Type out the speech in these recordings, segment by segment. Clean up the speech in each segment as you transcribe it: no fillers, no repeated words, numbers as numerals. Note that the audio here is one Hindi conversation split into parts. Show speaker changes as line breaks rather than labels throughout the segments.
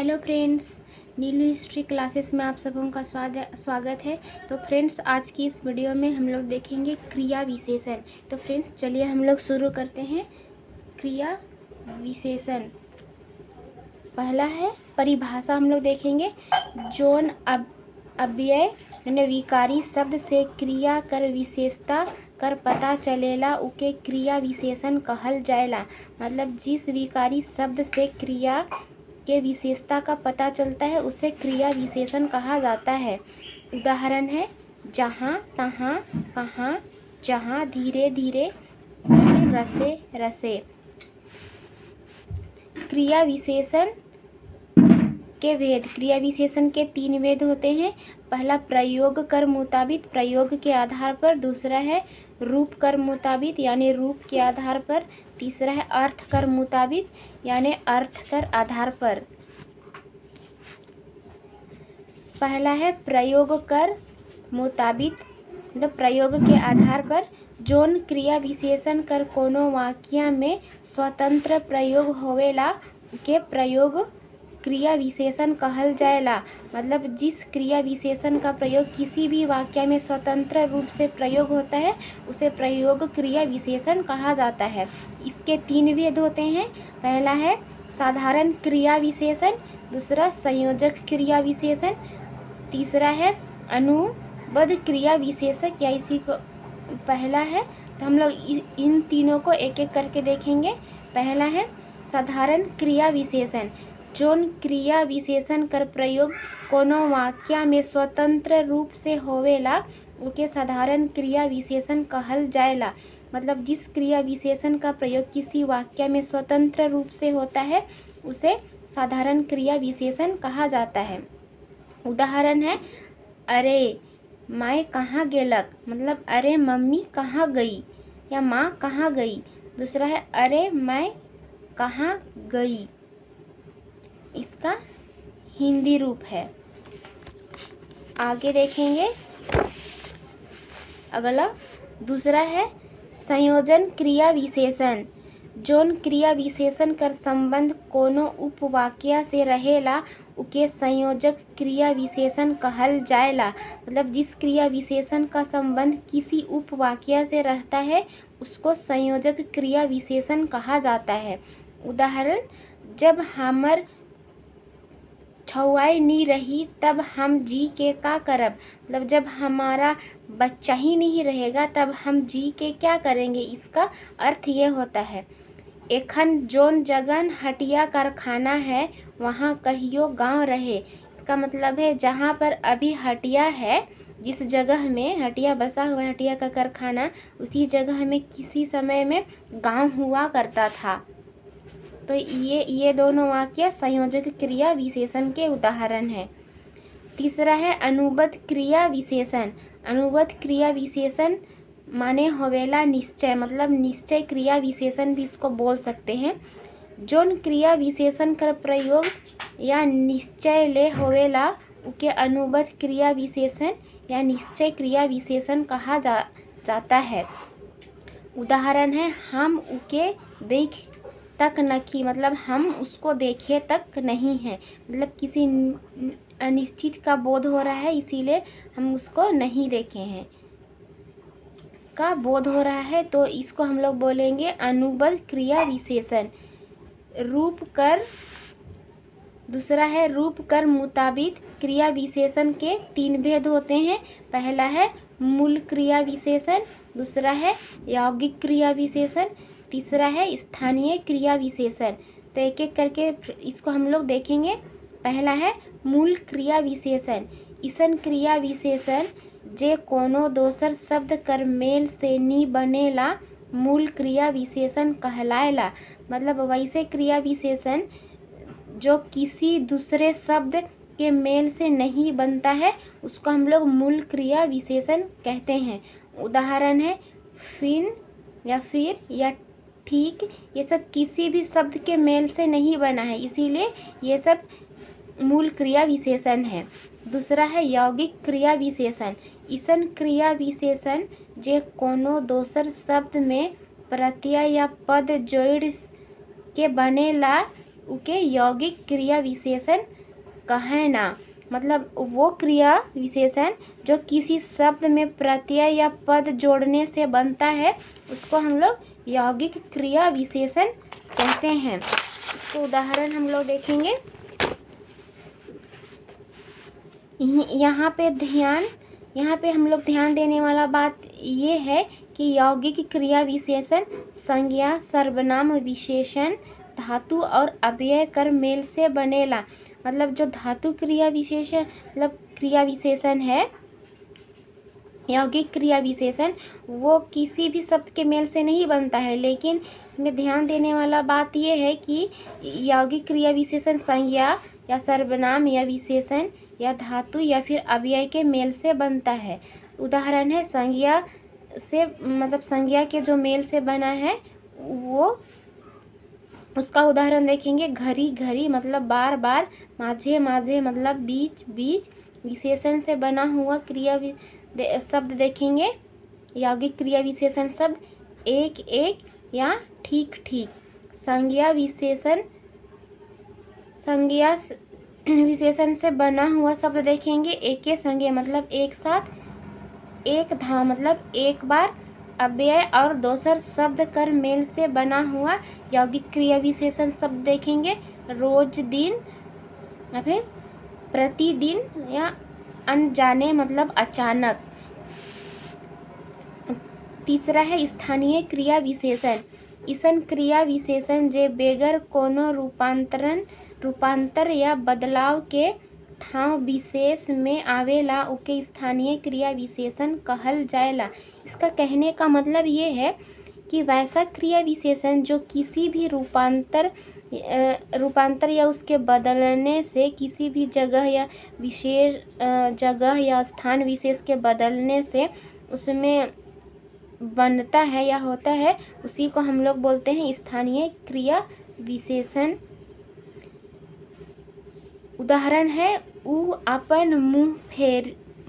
हेलो फ्रेंड्स, नीलू हिस्ट्री क्लासेस में आप सबों का स्वागत है। तो फ्रेंड्स, आज की इस वीडियो में हम लोग देखेंगे क्रिया विशेषण। तो फ्रेंड्स, चलिए हम लोग शुरू करते हैं। क्रिया विशेषण पहला है परिभाषा। हम लोग देखेंगे जौन अव्यय यानी विकारी शब्द से क्रिया कर विशेषता कर पता चलेला उके क्रिया विशेषण कहल जाएला। मतलब जिस विकारी शब्द से क्रिया के विशेषता का पता चलता है उसे क्रिया विशेषण कहा जाता है। उदाहरण है जहाँ तहाँ कहाँ जहाँ धीरे धीरे रसे रसे। क्रिया विशेषण के भेद। क्रिया विशेषण के 3 भेद होते हैं। पहला प्रयोग कर मुताबिक, प्रयोग के आधार पर। दूसरा है रूप कर मुताबिक यानी रूप के आधार पर। तीसरा है अर्थ कर मुताबिक यानी अर्थ कर आधार पर। पहला है प्रयोग कर मुताबिक मतलब प्रयोग के आधार पर। जौन क्रिया विशेषण कर कोनो वाक्य में स्वतंत्र प्रयोग होवेला के प्रयोग क्रिया विशेषण कहल जाएला। मतलब जिस क्रिया विशेषण का प्रयोग किसी भी वाक्य में स्वतंत्र रूप से प्रयोग होता है उसे प्रयोग क्रिया विशेषण कहा जाता है। इसके 3 भेद होते हैं। पहला है साधारण क्रिया विशेषण, दूसरा संयोजक क्रिया विशेषण, तीसरा है अनुबद्ध क्रिया विशेषक या इसी को पहला है। तो हम लोग इन तीनों को एक एक करके देखेंगे। पहला है साधारण क्रिया विशेषण। जौन क्रिया विशेषण कर प्रयोग कोनो वाक्य में स्वतंत्र रूप से होवेला उके साधारण क्रिया विशेषण कहल जाएला। मतलब जिस क्रिया विशेषण का प्रयोग किसी वाक्य में स्वतंत्र रूप से होता है उसे साधारण क्रिया विशेषण कहा जाता है। उदाहरण है अरे माँ कहाँ गेलक, मतलब अरे मम्मी कहाँ गई या माँ कहाँ गई। दूसरा है अरे मैं कहाँ गई, इसका हिंदी रूप है। आगे देखेंगे अगला। दूसरा है संयोजन क्रिया विशेषण। जौन क्रिया विशेषण कर संबंध कोनो उपवाक्य से रहेला उके संयोजक क्रिया विशेषण कहल जाएला। मतलब जिस क्रिया विशेषण का संबंध किसी उपवाक्य से रहता है उसको संयोजक क्रिया विशेषण कहा जाता है। उदाहरण जब हमर छुआई नहीं रही तब हम जी के का करब। मतलब जब हमारा बच्चा ही नहीं रहेगा तब हम जी के क्या करेंगे। इसका अर्थ ये होता है एखन जोन जगन हटिया कारखाना है वहाँ कहियो गांव रहे। इसका मतलब है जहाँ पर अभी हटिया है, जिस जगह में हटिया बसा हुआ हटिया का कारखाना, उसी जगह में किसी समय में गांव हुआ करता था। तो ये दोनों वाक्य संयोजक क्रिया विशेषण के उदाहरण हैं। तीसरा है अनुबद्ध क्रिया विशेषण। अनुबद्ध क्रिया विशेषण माने होवेला निश्चय, मतलब निश्चय क्रिया विशेषण भी इसको बोल सकते हैं। जौन क्रिया विशेषण कर प्रयोग या निश्चय ले होवेला उके अनुबद्ध क्रिया विशेषण या निश्चय क्रिया विशेषण कहा जाता है। उदाहरण है हम उके देख तक नखी, मतलब हम उसको देखे तक नहीं हैं। मतलब किसी अनिश्चित का बोध हो रहा है इसीलिए हम उसको नहीं देखे हैं का बोध हो रहा है, तो इसको हम लोग बोलेंगे अनुबद्ध क्रिया विशेषण। रूप कर। दूसरा है रूप कर मुताबिक। क्रिया विशेषण के 3 भेद होते हैं। पहला है मूल क्रिया विशेषण, दूसरा है यौगिक क्रिया विशेषण, तीसरा है स्थानीय क्रिया विशेषण। तो एक एक करके इसको हम लोग देखेंगे। पहला है मूल क्रिया विशेषण। इसन क्रिया विशेषण जे कोनो दोसर शब्द कर मेल से नी बनेला मूल क्रिया विशेषण कहलाएला। मतलब वैसे क्रिया विशेषण जो किसी दूसरे शब्द के मेल से नहीं बनता है उसको हम लोग मूल क्रिया विशेषण कहते हैं। उदाहरण है फिन या फिर या ठीक, ये सब किसी भी शब्द के मेल से नहीं बना है इसीलिए ये सब मूल क्रिया विशेषण है। दूसरा है यौगिक क्रिया विशेषण। इसन क्रिया विशेषण जे कोनो दोसर शब्द में प्रत्यय या पद जोड़ के बनेला उके यौगिक क्रिया विशेषण कहना। मतलब वो क्रिया विशेषण जो किसी शब्द में प्रत्यय या पद जोड़ने से बनता है उसको हम लोग यौगिक क्रिया विशेषण कहते हैं। इसको उदाहरण हम लोग देखेंगे। यहाँ पे हम लोग ध्यान देने वाला बात ये है कि यौगिक क्रिया विशेषण संज्ञा, सर्वनाम, विशेषण, धातु और अव्यय कर मेल से बनेला। मतलब जो धातु क्रिया विशेषण मतलब क्रिया विशेषण है, यौगिक क्रिया विशेषण, वो किसी भी शब्द के मेल से नहीं बनता है, लेकिन इसमें ध्यान देने वाला बात ये है कि यौगिक क्रिया विशेषण संज्ञा या सर्वनाम या विशेषण या धातु या फिर अव्यय के मेल से बनता है। उदाहरण है संज्ञा से, मतलब संज्ञा के जो मेल से बना है वो, उसका उदाहरण देखेंगे। घड़ी घड़ी मतलब बार बार, माझे माझे मतलब बीच बीच। विशेषण से बना हुआ क्रिया शब्द देखेंगे, यौगिक क्रिया विशेषण शब्द एक एक या ठीक ठीक। संज्ञा विशेषण से बना हुआ शब्द देखेंगे, एके संज्ञा मतलब एक साथ, एक धाव मतलब एक बार। अव्यय और दोसर शब्द कर मेल से बना हुआ यौगिक क्रिया विशेषण शब्द देखेंगे, रोज, दिन या फिर प्रतिदिन या अनजाने मतलब अचानक। तीसरा है स्थानीय क्रिया विशेषण। इसन क्रिया विशेषण जे बेगर कोनो रूपांतर या बदलाव के ठाव विशेष में आवेला उके स्थानीय क्रिया विशेषण कहल जाएला। इसका कहने का मतलब ये है कि वैसा क्रिया विशेषण जो किसी भी रूपांतर या उसके बदलने से, किसी भी जगह या विशेष जगह या स्थान विशेष के बदलने से उसमें बनता है या होता है, उसी को हम लोग बोलते हैं स्थानीय क्रिया विशेषण। उदाहरण है ऊ अपन मुँह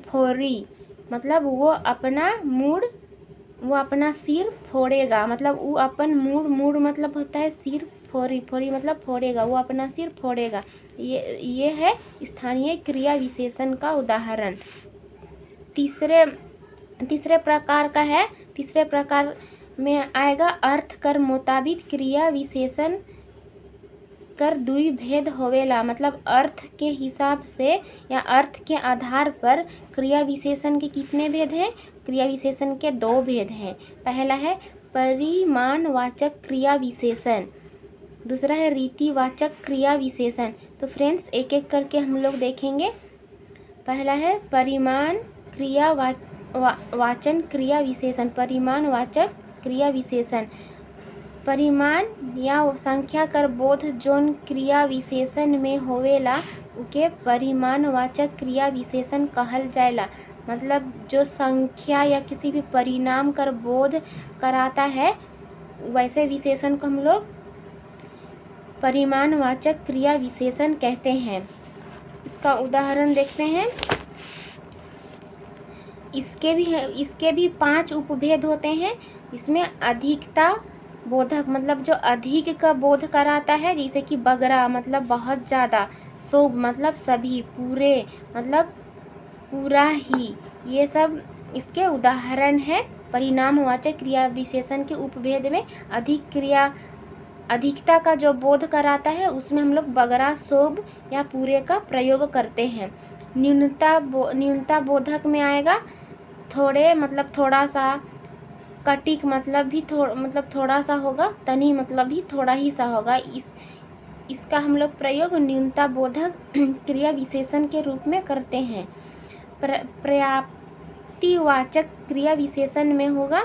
फोड़ी, मतलब वो अपना सिर फोड़ेगा। मतलब ऊ अपन मूड मतलब होता है सिर, फोड़ी मतलब फोड़ेगा, वो अपना सिर फोड़ेगा। ये है स्थानीय क्रिया विशेषण का उदाहरण। तीसरे प्रकार का है, तीसरे प्रकार में आएगा अर्थ कर मुताबिक क्रिया विशेषण कर दुई भेद होवेला। मतलब अर्थ के हिसाब से या अर्थ के आधार पर क्रिया विशेषण के कितने भेद हैं? क्रिया विशेषण के दो भेद हैं। पहला है परिमाणवाचक क्रिया विशेषण, दूसरा है रीतिवाचक क्रिया विशेषण। तो फ्रेंड्स एक एक करके हम लोग देखेंगे। पहला है परिमाण क्रिया वाचन क्रिया विशेषण, परिमाणवाचक क्रिया विशेषण। परिमाण या संख्या कर बोध जोन क्रिया विशेषण में होवेला उके परिमाणवाचक क्रिया विशेषण कहल जाएला। मतलब जो संख्या या किसी भी परिणाम कर बोध कराता है वैसे विशेषण को हम लोग परिमाणवाचक क्रिया विशेषण कहते हैं। इसका उदाहरण देखते हैं। इसके भी 5 उपभेद होते हैं। इसमें अधिकता बोधक मतलब जो अधिक का बोध कराता है, जैसे कि बगरा मतलब बहुत ज़्यादा, सब मतलब सभी, पूरे मतलब पूरा ही, ये सब इसके उदाहरण है। परिणामवाचक क्रिया विशेषण के उपभेद में अधिकता का जो बोध कराता है उसमें हम लोग बगरा, सोब या पूरे का प्रयोग करते हैं। न्यूनता बोधक में आएगा थोड़े मतलब थोड़ा सा, कटिक मतलब भी मतलब थोड़ा सा होगा, तनी मतलब भी थोड़ा ही सा होगा। इसका हम लोग प्रयोग न्यूनता बोधक क्रिया विशेषण के रूप में करते हैं। पर्याप्तिवाचक क्रिया विशेषण में होगा,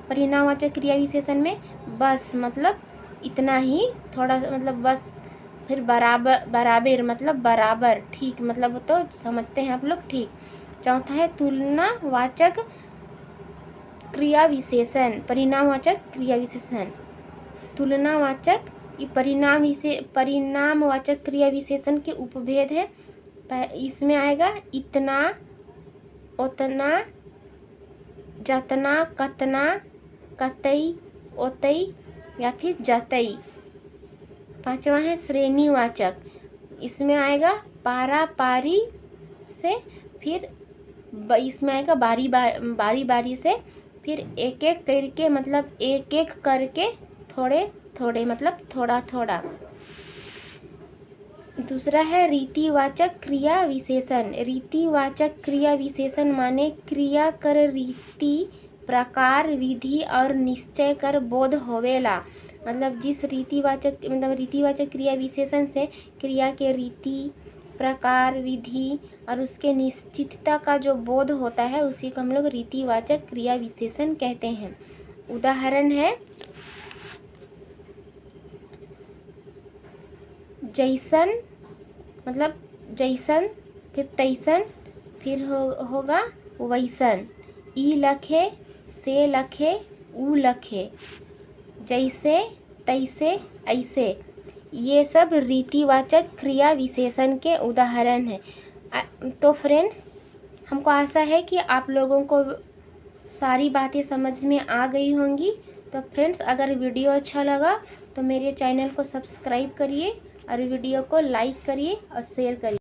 परिणामवाचक क्रिया विशेषण में बस मतलब इतना ही, थोड़ा मतलब बस, फिर बराबर मतलब बराबर, ठीक मतलब तो समझते हैं आप लोग, ठीक। चौथा है तुलनावाचक क्रिया विशेषण, परिणामवाचक क्रिया विशेषण। तुलनावाचक ये परिणामवाचक क्रिया विशेषण के उपभेद है। इसमें आएगा इतना, उतना, जतना, कतना, कतई, ओतई या फिर जतई। 5वां है श्रेणीवाचक। इसमें आएगा पारा पारी से, फिर इसमें आएगा बारी बारी से, फिर एक एक करके मतलब एक एक करके, थोड़े थोड़े मतलब थोड़ा थोड़ा। दूसरा है रीतिवाचक क्रिया विशेषण। रीतिवाचक क्रिया विशेषण माने क्रिया कर रीति प्रकार विधि और निश्चय कर बोध होवेला। मतलब जिस रीतिवाचक क्रिया विशेषण से क्रिया के रीति प्रकार विधि और उसके निश्चितता का जो बोध होता है उसी को हम लोग रीतिवाचक क्रिया विशेषण कहते हैं। उदाहरण है जैसन मतलब जैसन, फिर तैसन, फिर होगा वैसन। ई लखे से लखे ऊ लखे, जैसे तैसे ऐसे, ये सब रीतिवाचक क्रिया विशेषण के उदाहरण हैं। तो फ्रेंड्स, हमको आशा है कि आप लोगों को सारी बातें समझ में आ गई होंगी। तो फ्रेंड्स, अगर वीडियो अच्छा लगा तो मेरे चैनल को सब्सक्राइब करिए और वीडियो को लाइक करिए और शेयर करिए।